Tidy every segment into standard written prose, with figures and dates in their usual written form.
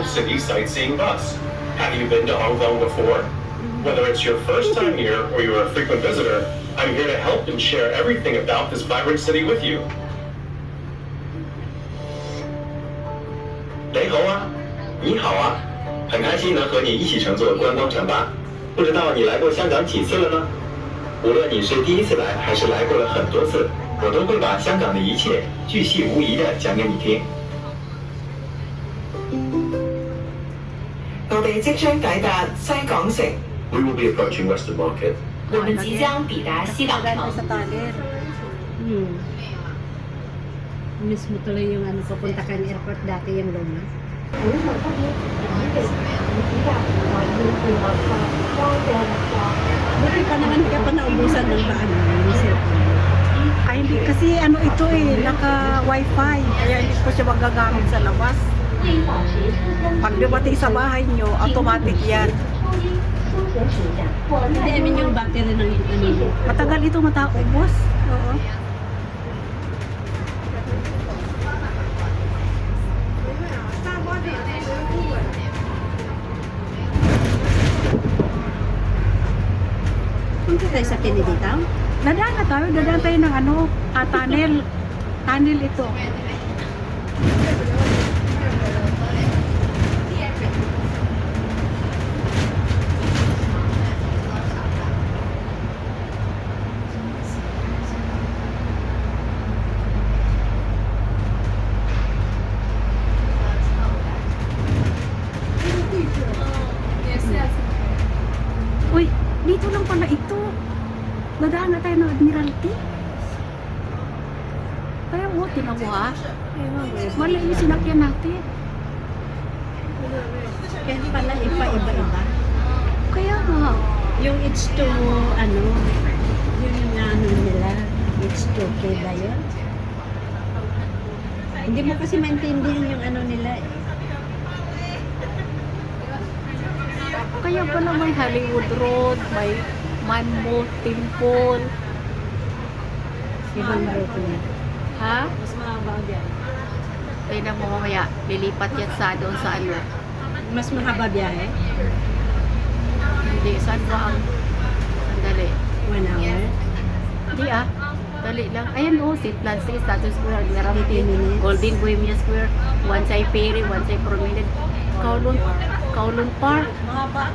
City sightseeing bus. Have you been to Hong Kong before? Whether it's your first time here or you're a frequent visitor, I'm here to help and share everything about this vibrant city with you. 雷猴啊，你好啊，很开心能和你一起乘坐观光船巴。不知道你来过香港几次了呢？无论你是第一次来还是来过了很多次，我都会把香港的一切巨细无遗地讲给你听。我哋即將抵達西港城。We will be approaching Western Market. 我们即将抵达西港 Dahil 城 sa。tunnel. Mismo tuloy yung ano, papunta kang airport dati yung luma. Buti pa naman hindi ka pa naubusan ng daan. Ay, hindi. Kasi ano ito naka-wifi. Kaya hindi ko siya magagamit sa labas. Pag dumating sa bahay nyo, automatic yan. Hindi, I mean yung battery ng ano. Matagal ito mataubos. Oo. Punta tayo sa Kennedy Town. Dadaan tayo ng tunnel. Tunnel ito. Uy, dito lang pala ito. Dadaan na tayo ng Admiralty. Kaya tinawa ha. Mali yung sinakyan natin. Kaya pala iba-iba. Kaya nga. Yung H2, ano, yun yung ano nila, H2K ba yun? Hindi mo kasi maintindihan yung ano nila eh. Kaya pala may Hollywood Road, may Monmouth Temple. Ibang route niya. Ha? Mas mahaba yan. Tingnan mo mamaya, lilipat yan sa doon sa ano. Mas mahaba biyahe? Hindi, saan ba ang... Sandali. 1 hour? Hindi dali lang. Ayan St. Francis, Status Square, Admiralty, 15 minutes. Golden Bohemia Square, one side Ferry, one side Promenade, Kowloon Park. Mahaba.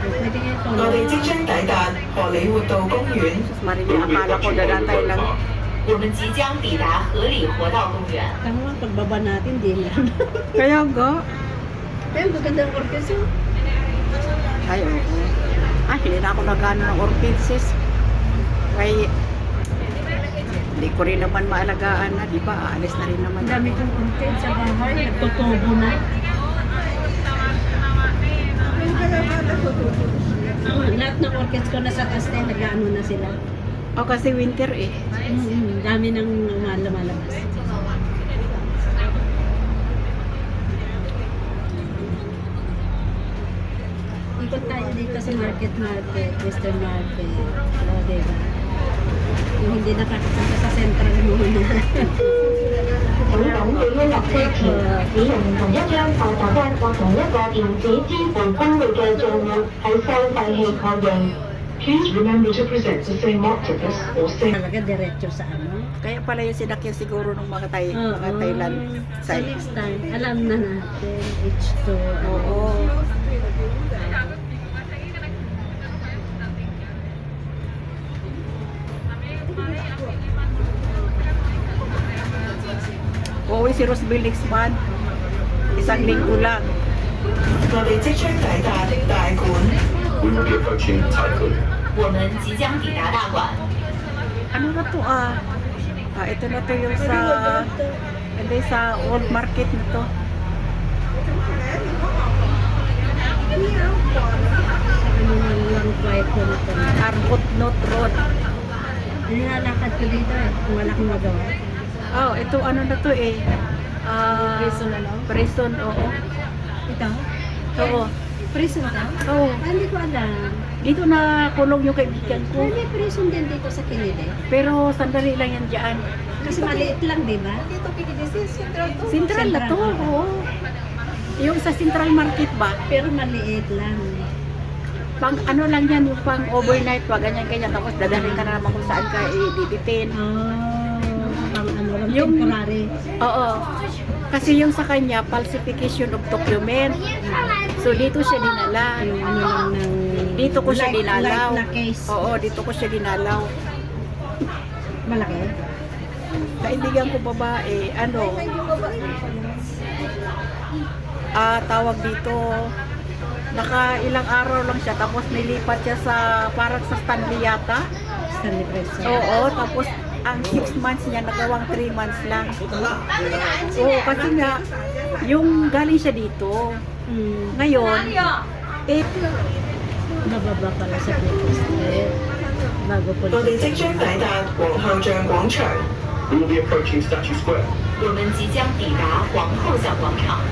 Pwede nga ito. 我哋即將抵達荷里活道公園。 Sus Maria, akala ko dadaan tayo lang. 我们即将抵达合理活道公园。 Tama, pagbaba natin, di lang. Kaya ga. Pero magandang orkes yun. Ay, oo. Hindi na ako nagano ng orchids, sis. Kaya, hindi ko rin naman maalagaan na, di ba? Aalis na rin naman. Ang dami kong orchids sa bahay, nagtutubo na. Lahat ng orchids ko nasa kaste, nag-ano na sila. O kasi winter eh. Dami ng lumalabas. Ikot tayo dito sa market, Western Market. O, diba? Yung hindi nakakapunta sa central muna. 本港對於入車前只用同一張快達單或同一個電子支付登錄嘅帳戶喺收費器確認。Please remember to present the same octopus or same. Talaga diretso sa ano. Kaya pala yung sinakyan siguro ng mga, mga Oo. Thailand So side. next time, alam na natin. H2. Oo. Uuwi si Roseville next month. Isang linggo lang. 我哋即將抵達大館。 We will be approaching Taikun. 我们即将抵达大馆。 Ano na to ito na to yung hindi sa old market na to. Ano na lang quiet ko na ito. Arbut Note Road. Nilalakad ko dito eh, kung wala kang magawa. Oh, ito ano na to eh. Prison na lang? Prison, oo. Ito? Oo. Prison ka? Oo. Hindi ko alam. Dito na kulong yung kaibigan ko. May prison din dito sa Kennedy. Pero sandali lang yan dyan. Kasi maliit lang, di ba? Central na to. Oo. Yung sa Central Market ba? Pero maliit lang. Pang ano lang yan, yung pang overnight pa, ganyan-ganyan. Tapos dadalhin ka na naman kung saan ka i-detain. Pang ano lang, Yung- temporary. Oo. Kasi yung sa kanya, falsification of document. So dito siya dinala. Yung ano lang ng... Dito ko siya dinalaw. Light na case. Oo, dito ko siya dinalaw. Malaki. Kaibigan ko babae, ano, tawag dito, ilang araw lang siya, tapos nilipat siya sa, parang sa Stanley yata. Stanley Prison. Oo, tapos ang 6 months niya, nagawang 3 months lang. Oo, kasi nga, yung galing siya dito, ngayon, Bababa pala sa Baker Street. Bago po 我哋即將抵達皇后像廣場。 We will be approaching Statue Square. 我们即将抵达皇后像广场。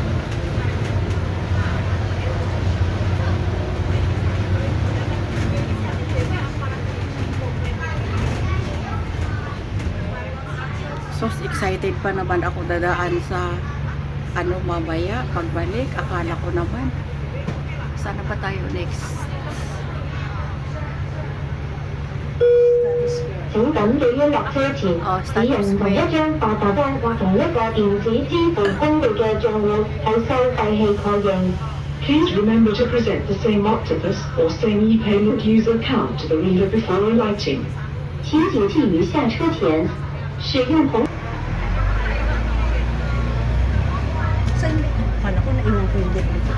so excited pa naman ako dadaan sa, ano, mamaya, pagbalik, akala ko naman, sana ba tayo next? 請緊記於落車前，使用同一張八達通或同一個電子支付工具嘅帳戶喺收費器確認。 Please remember to present the same Octopus or same e-payment user account to the reader before alighting. 請謹記於下車前使用同 Pala ko naingan ko yung dito.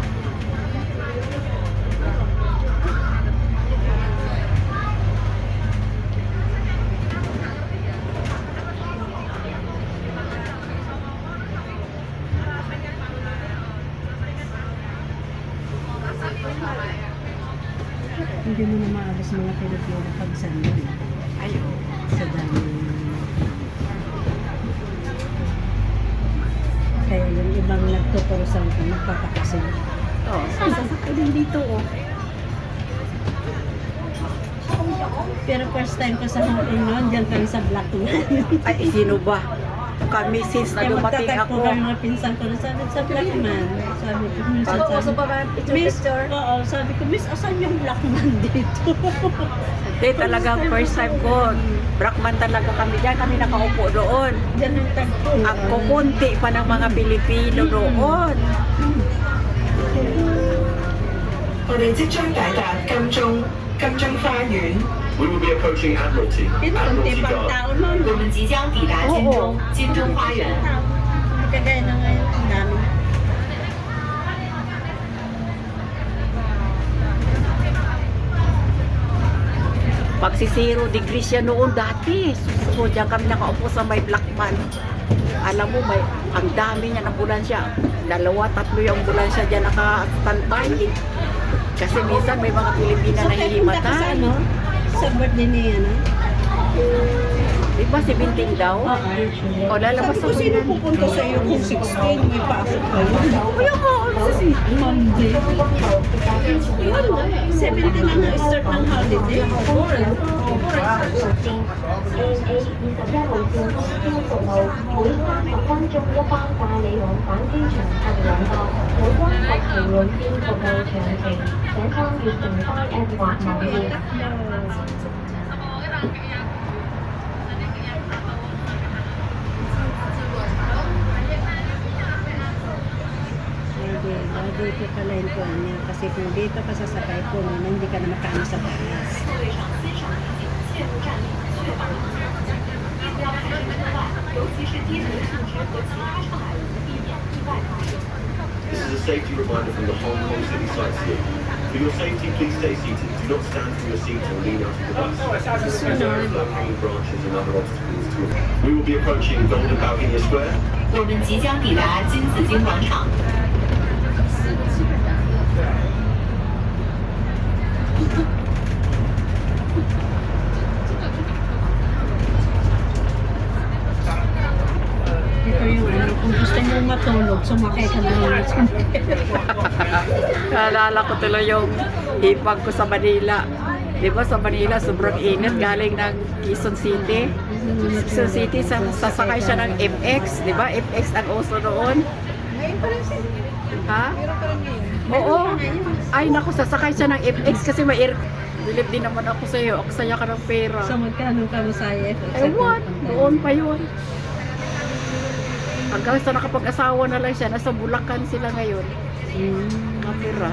Hindi mo na maalas mga Pilipino pag sandal. Ayun. Sa dami. Kaya yung ibang nagtuturusan ko, nagpapakasin. Oh, sasakay din dito, oh. Pero first time ko sa Hong Kong noon, dyan kami sa Black Man. Ay, sino ba? Kami since na Kaya dumating magtatagpo ako. kami mga pinsan ko na sabi sa Black Man. Sabi ko, minsan Oo, sabi, Miss, oo, sabi ko, Miss, asan yung Black Man dito? Hindi, talagang first time ko. Brackman talaga kami dyan. Kami nakaupo doon. Dyan ang tagpo. Ang kukunti pa ng mga Pilipino doon. 我哋即將抵達金鐘花園。 We will be approaching Admiralty. Kunti Admiralty pang Guard. tao noon. 我们即将抵达金钟金钟花园。 Hindi kagaya na ngayon. Ang dami. Pagsi 0 degrees siya noon dati. So, diyan kami nakaupo sa may Blackman. Alam mo, ang dami niya ng ambulansya. 2, 3 yung ambulansya diyan naka-standby. Kasi minsan may mga Pilipina So, na kayo punta ka sa hihimatan. ano? Sa birthday ni ano? Di ba 17 daw? O lalabas Sabi ko, ako sino yan. pupunta sa iyo kung 16? May pasok kayo. Kaya nga, kasi Monday. Yun, 17 na na-start ng holiday. ANA 21號線公交服務，每30分鐘一班帶你往返機場及兩個土瓜灣及屯門線服務詳情，請參閱城巴 App 或網頁。 Dito pala yung kuwan niya. Kasi kung dito ka sasakay po, hindi ka na makaano sa taas. 座位上欣赏已经切勿站立，确保安全。一定要看车外，尤其是低层树枝和其他障碍物，避免意外发生。 This is a safety reminder from the Hong Kong City Sightseer. For your safety, please stay seated. Do not stand from your seat or lean out of the bus. As there are low-hanging branches and other obstacles to avoid. We will be approaching Golden Balcony Square. 我们即将抵达金紫荆广场。 Ito yung ano, kung gusto mo matulog, sumakay ka na lang. Naalala ko tuloy yung hipag ko sa Manila. Di ba sa Manila, sobrang init galing ng Quezon City. Quezon City, sasakay siya ng FX. Di ba? FX ang uso noon. Ngayon pa rin siya. Ha? Meron pa rin ngayon. Oo. Ay, naku, sasakay siya ng FX kasi may air. Bilib din naman ako sa iyo. Aksaya ka ng pera. So magkano ka mo sa Ewan, noon pa yun. Hanggang sa nakapag-asawa na lang siya, nasa Bulacan sila ngayon. Kapira.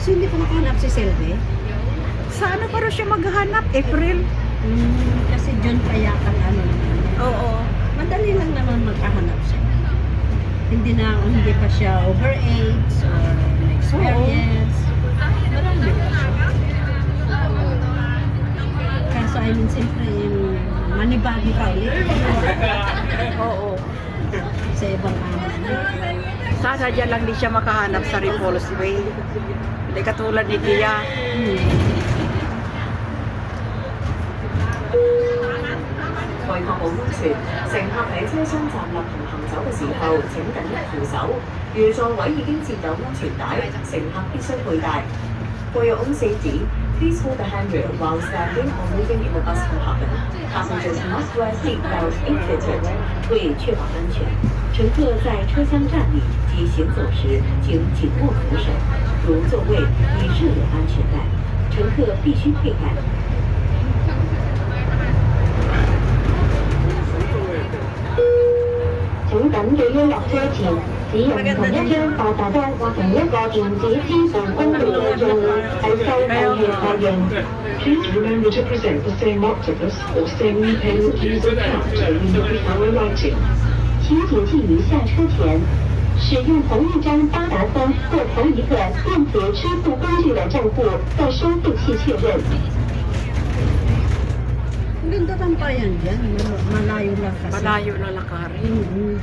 So hindi ko makahanap si Selby? Sana pa rin siya maghanap? April? Kasi June pa yata ang ano. Oo. Madali lang naman magkahanap siya. Hindi pa siya over age or may experience. Marami pa siya. Kaso I mean, siyempre yung manibagi pa ulit. Oo. Sa ibang ano. Sana dyan lang di siya makahanap sa Repulse Way. Hindi katulad ni Kia. 為確保安全，乘客喺車廂站立同行走嘅時候，請緊握扶手。如座位已經設有安全帶，乘客必須佩戴。For your own safety, please hold the handrail while standing or moving in the bus compartment. Passengers must wear seat belts if fitted. 为确保安全，乘客在车厢站立及行走时，请紧握扶手。如座位已设有安全带，乘客必须佩戴。 請緊記於落車前使用同一張八達通或同一個電子支付工具嘅賬戶喺收費器確認。 Please remember to present the same octopus or same e-payment user account to the reader before alighting. 请谨记于下車前使用同一張八達通或同一個電子支付工具的賬戶在收費器確認。 Ang ganda ng bayan dyan. Malayo lang kasi. Malayo na lakarin.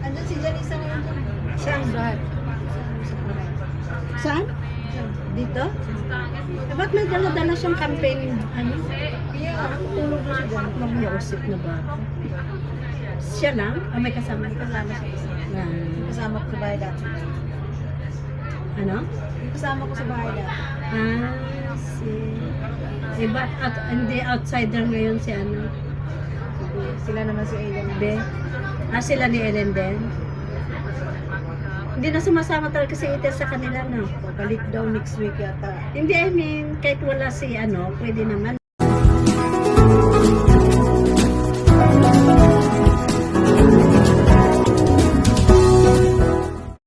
Andun si Janisa ngayon dyan. Saan? Saan? Dito? Ba't may dala-dala siyang campaign? Ano? Tulog na siya dyan. Mag-iusip na ba? Siya lang? O may kasama? Kasama siya. Kasama ko sa bahay dati. Ano? Kasama ko sa bahay dati. Eh, ba't hindi outsider ngayon si ano? Sila naman si Ellen. Hindi. Sila ni Ellen din? Hindi na sumasama talaga si Ethel sa kanila, no? Balik daw next week yata. Hindi, I mean, kahit wala si ano, pwede naman.